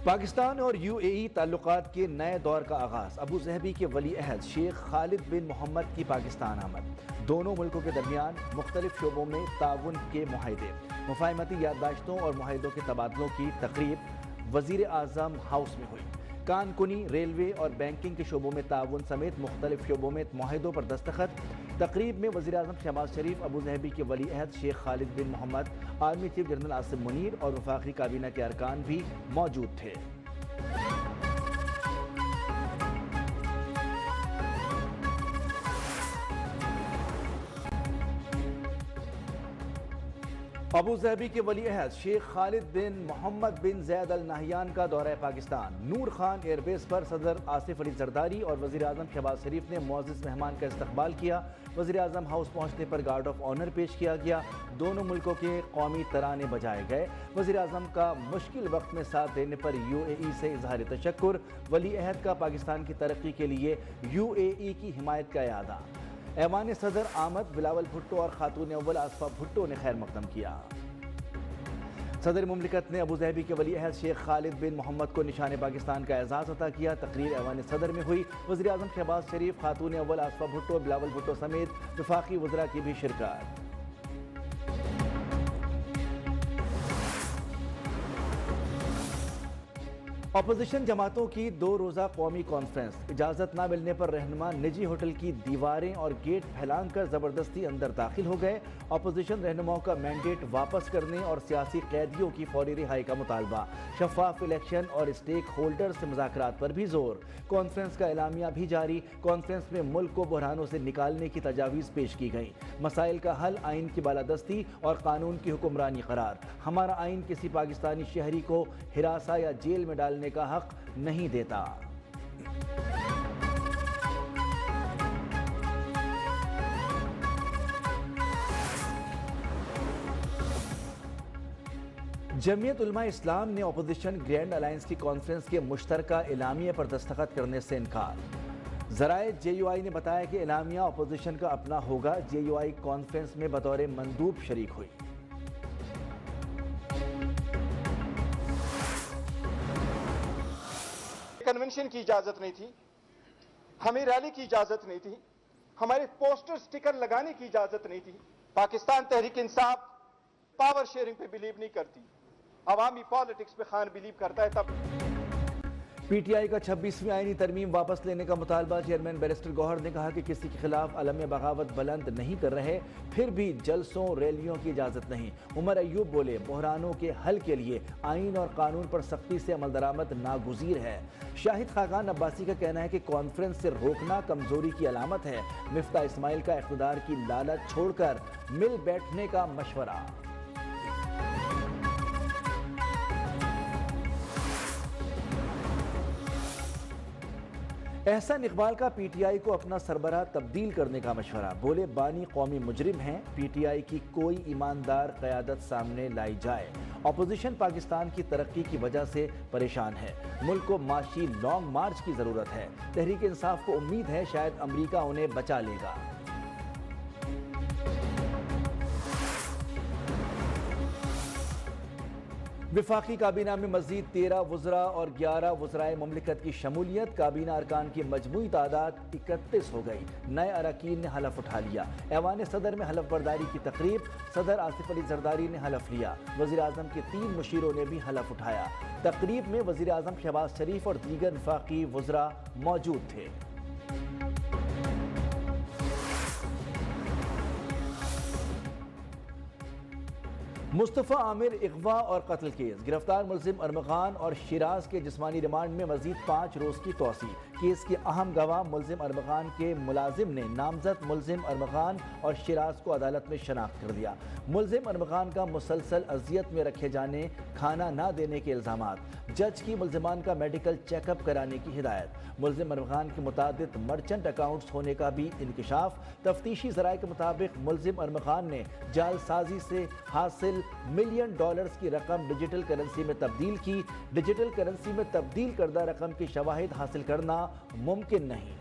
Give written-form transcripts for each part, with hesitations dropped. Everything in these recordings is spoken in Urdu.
پاکستان اور یو اے ای تعلقات کے نئے دور کا آغاز۔ ابو ظہبی کے ولی عہد شیخ خالد بن محمد کی پاکستان آمد۔ دونوں ملکوں کے درمیان مختلف شعبوں میں تعاون کے معاہدے، مفاہمتی یادداشتوں اور معاہدوں کے تبادلوں کی تقریب وزیر اعظم ہاؤس میں ہوئی۔ کان کنی، ریلوے اور بینکنگ کے شعبوں میں تعاون سمیت مختلف شعبوں میں معاہدوں پر دستخط۔ تقریب میں وزیر اعظم شہباز شریف، ابو ظہبی کے ولی عہد Sheikh Khalid bin Mohammed, army chief general Asim Munir اور وفاقی کابینہ کے ارکان بھی موجود تھے۔ ابو ظہبی کے ولی عہد شیخ خالد بن محمد بن زید ال نہیان کا دورہ پاکستان۔ نور خان ایئر بیس پر صدر آصف علی زرداری اور وزیر اعظم شہباز شریف نے معزز مہمان کا استقبال کیا۔ وزیر اعظم ہاؤس پہنچنے پر گارڈ آف آنر پیش کیا گیا۔ دونوں ملکوں کے قومی ترانے بجائے گئے۔ وزیر اعظم کا مشکل وقت میں ساتھ دینے پر یو اے ای سے اظہار تشکر۔ ولی عہد کا پاکستان کی ترقی کے لیے یو اے ای کی حمایت کا اعادہ۔ ایوان صدر آمد، بلاول بھٹو اور خاتون اول آصفہ بھٹو نے خیر مقدم کیا۔ صدر مملکت نے ابو ظہبی کے ولی عہد شیخ خالد بن محمد کو نشان پاکستان کا اعزاز عطا کیا۔ تقریر ایوان صدر میں ہوئی۔ وزیر اعظم شہباز شریف، خاتون اول آصفہ بھٹو، بلاول بھٹو سمیت وفاقی وزراء کی بھی شرکت۔ اپوزیشن جماعتوں کی 2 روزہ قومی کانفرنس۔ اجازت نہ ملنے پر رہنما نجی ہوٹل کی دیواریں اور گیٹ پھیلان کر زبردستی اندر داخل ہو گئے۔ اپوزیشن رہنماؤں کا مینڈیٹ واپس کرنے اور سیاسی قیدیوں کی فوری رہائی کا مطالبہ۔ شفاف الیکشن اور اسٹیک ہولڈر سے مذاکرات پر بھی زور۔ کانفرنس کا اعلامیہ بھی جاری۔ کانفرنس میں ملک کو بحرانوں سے نکالنے کی تجاویز پیش کی گئیں۔ مسائل کا حل آئین کی بالادستی اور قانون کی حکمرانی قرار۔ ہمارا آئین کسی پاکستانی شہری کو ہراساں یا جیل میں ڈالنے کا حق نہیں دیتا۔ جمعیت علماء اسلام نے اپوزیشن گرینڈ الائنس کی کانفرنس کے مشترکہ اعلامیے پر دستخط کرنے سے انکار۔ ذرائع جے یو آئی نے بتایا کہ اعلامیہ اپوزیشن کا اپنا ہوگا۔ جے یو آئی کانفرنس میں بطور مندوب شریک ہوئی۔ کنونشن کی اجازت نہیں تھی، ہمیں ریلی کی اجازت نہیں تھی، ہمارے پوسٹر سٹیکر لگانے کی اجازت نہیں تھی۔ پاکستان تحریک انصاف پاور شیئرنگ پہ بلیو نہیں کرتی، عوامی پالیٹکس پہ خان بلیو کرتا ہے۔ تب پی ٹی آئی کا 26ویں آئینی ترمیم واپس لینے کا مطالبہ۔ چیئرمین بیرسٹر گوہر نے کہا کہ کسی کے خلاف علم بغاوت بلند نہیں کر رہے، پھر بھی جلسوں ریلیوں کی اجازت نہیں۔ عمر ایوب بولے، بحرانوں کے حل کے لیے آئین اور قانون پر سختی سے عمل درآمد ناگزیر ہے۔ شاہد خاقان عباسی کا کہنا ہے کہ کانفرنس سے روکنا کمزوری کی علامت ہے۔ مفتاح اسماعیل کا اقتدار کی لالچ چھوڑ کر مل بیٹھنے کا مشورہ۔ احسن اقبال کا پی ٹی آئی کو اپنا سربراہ تبدیل کرنے کا مشورہ۔ بولے، بانی قومی مجرم ہیں، پی ٹی آئی کی کوئی ایماندار قیادت سامنے لائی جائے۔ اپوزیشن پاکستان کی ترقی کی وجہ سے پریشان ہے، ملک کو معاشی لانگ مارچ کی ضرورت ہے۔ تحریک انصاف کو امید ہے شاید امریکہ انہیں بچا لے گا۔ وفاقی کابینہ میں مزید 13 وزراء اور 11 وزرائے مملکت کی شمولیت۔ کابینہ ارکان کی مجموعی تعداد 31 ہو گئی۔ نئے اراکین نے حلف اٹھا لیا۔ ایوان صدر میں حلف برداری کی تقریب۔ صدر آصف علی زرداری نے حلف لیا۔ وزیر اعظم کے 3 مشیروں نے بھی حلف اٹھایا۔ تقریب میں وزیر اعظم شہباز شریف اور دیگر وفاقی وزراء موجود تھے۔ مصطفیٰ عامر اغوا اور قتل کیس۔ گرفتار ملزم ارمغان اور شیراز کے جسمانی ریمانڈ میں مزید 5 روز کی توسیع۔ کیس کے اہم گواہ ملزم ارمغان کے ملازم نے نامزد ملزم ارمغان اور شیراز کو عدالت میں شناخت کر دیا۔ ملزم ارمغان کا مسلسل اذیت میں رکھے جانے، کھانا نہ دینے کے الزامات۔ جج کی ملزمان کا میڈیکل چیک اپ کرانے کی ہدایت۔ ملزم ارمغان کے متعدد مرچنٹ اکاؤنٹس ہونے کا بھی انکشاف۔ تفتیشی ذرائع کے مطابق ملزم ارمغان نے جعل سازی سے حاصل $1 ملین کی رقم ڈیجیٹل کرنسی میں تبدیل کی۔ ڈیجیٹل کرنسی میں تبدیل کردہ رقم کی شواہد حاصل کرنا ممکن نہیں۔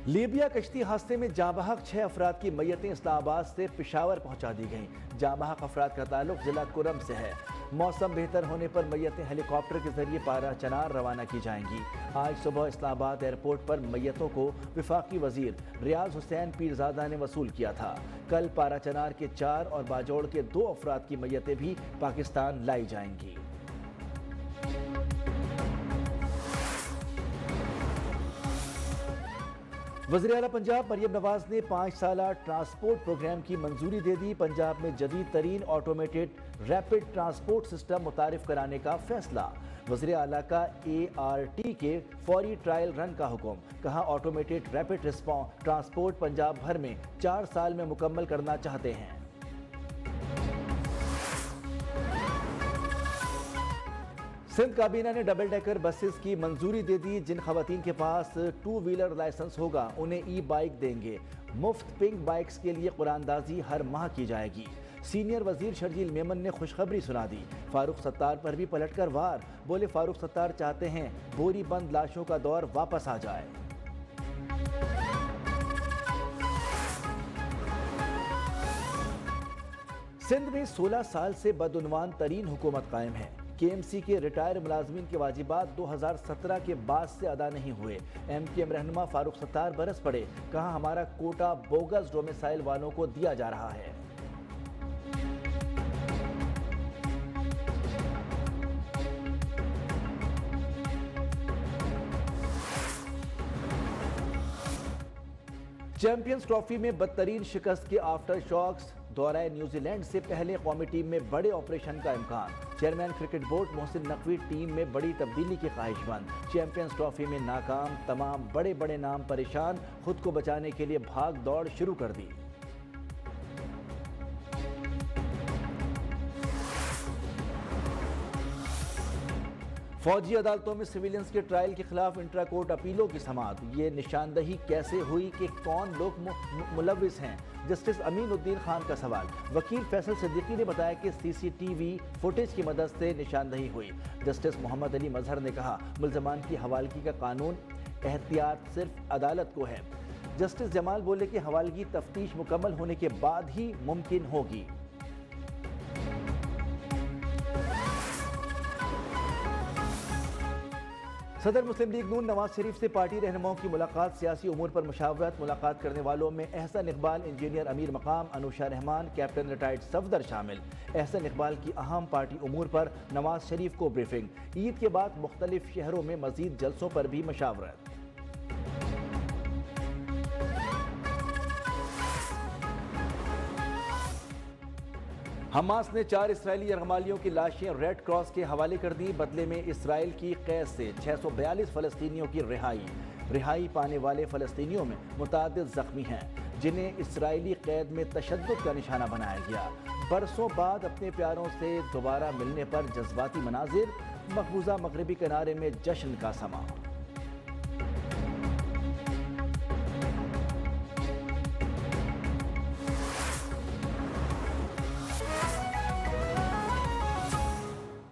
لیبیا کشتی حادثے میں جاں بحق 6 افراد کی میتیں اسلام آباد سے پشاور پہنچا دی گئیں۔ جاں بحق افراد کا تعلق ضلع کرم سے ہے۔ موسم بہتر ہونے پر میتیں ہیلی کاپٹر کے ذریعے پارا چنار روانہ کی جائیں گی۔ آج صبح اسلام آباد ایئرپورٹ پر میتوں کو وفاقی وزیر ریاض حسین پیرزادہ نے وصول کیا تھا۔ کل پارا چنار کے 4 اور باجوڑ کے 2 افراد کی میتیں بھی پاکستان لائی جائیں گی۔ وزیر اعلیٰ پنجاب مریم نواز نے 5 سالہ ٹرانسپورٹ پروگرام کی منظوری دے دی۔ پنجاب میں جدید ترین آٹومیٹڈ ریپڈ ٹرانسپورٹ سسٹم متعارف کرانے کا فیصلہ۔ وزیر اعلیٰ کا ART کے فوری ٹرائل رن کا حکم۔ کہا automated rapid response transport Punjab بھر میں 4 سال میں مکمل کرنا چاہتے ہیں۔ سندھ کابینہ نے ڈبل ڈیکر بسز کی منظوری دے دی۔ جن خواتین کے پاس 2 ویلر لائسنس ہوگا انہیں ای بائک دیں گے۔ مفت پنک بائکس کے لیے قرآن دازی ہر ماہ کی جائے گی۔ سینئر وزیر شرجیل میمن نے خوشخبری سنا دی۔ فاروق ستار پر بھی پلٹ کر وار، بولے فاروق ستار چاہتے ہیں بوری بند لاشوں کا دور واپس آ جائے۔ سندھ میں 16 سال سے بدعنوان ترین حکومت قائم ہے۔ KMC کے ریٹائر ملازمین کے واجبات 2017 کے بعد سے ادا نہیں ہوئے۔ MKM رہنما فاروق ستار برس پڑے۔ کہا ہمارا کوٹا بوگس ڈومیسائل والوں کو دیا جا رہا ہے۔ چیمپئنز ٹرافی میں بدترین شکست کے آفٹر شاکس۔ دورہ نیوزی لینڈ سے پہلے قومی ٹیم میں بڑے آپریشن کا امکان۔ Chairman cricket board Mohsin Naqvi team میں بڑی تبدیلی کی خواہش مند۔ چیمپئنز ٹرافی میں ناکام، تمام بڑے بڑے نام پریشان، خود کو بچانے کے لیے بھاگ دوڑ شروع کر دی۔ فوجی عدالتوں میں سویلینز کے ٹرائل کے خلاف انٹرا کورٹ اپیلوں کی سماعت۔ یہ نشاندہی کیسے ہوئی کہ کون لوگ ملوث ہیں؟ جسٹس امین الدین خان کا سوال۔ وکیل فیصل صدیقی نے بتایا کہ CCTV فوٹیج کی مدد سے نشاندہی ہوئی۔ جسٹس محمد علی مظہر نے کہا ملزمان کی حوالگی کا قانون احتیاط صرف عدالت کو ہے۔ جسٹس جمال بولے کہ حوالگی تفتیش مکمل ہونے کے بعد ہی ممکن ہوگی۔ صدر مسلم لیگ نون نواز شریف سے پارٹی رہنماؤں کی ملاقات۔ سیاسی امور پر مشاورت۔ ملاقات کرنے والوں میں احسن اقبال، انجینئر امیر مقام، انوشا رحمان، کیپٹن ریٹائرڈ صفدر شامل۔ احسن اقبال کی اہم پارٹی امور پر نواز شریف کو بریفنگ۔ عید کے بعد مختلف شہروں میں مزید جلسوں پر بھی مشاورت۔ حماس نے 4 اسرائیلی یرغمالیوں کی لاشیں ریڈ کراس کے حوالے کر دی۔ بدلے میں اسرائیل کی قید سے 642 فلسطینیوں کی رہائی۔ رہائی پانے والے فلسطینیوں میں متعدد زخمی ہیں جنہیں اسرائیلی قید میں تشدد کا نشانہ بنایا گیا۔ برسوں بعد اپنے پیاروں سے دوبارہ ملنے پر جذباتی مناظر۔ مقبوضہ مغربی کنارے میں جشن کا سماں۔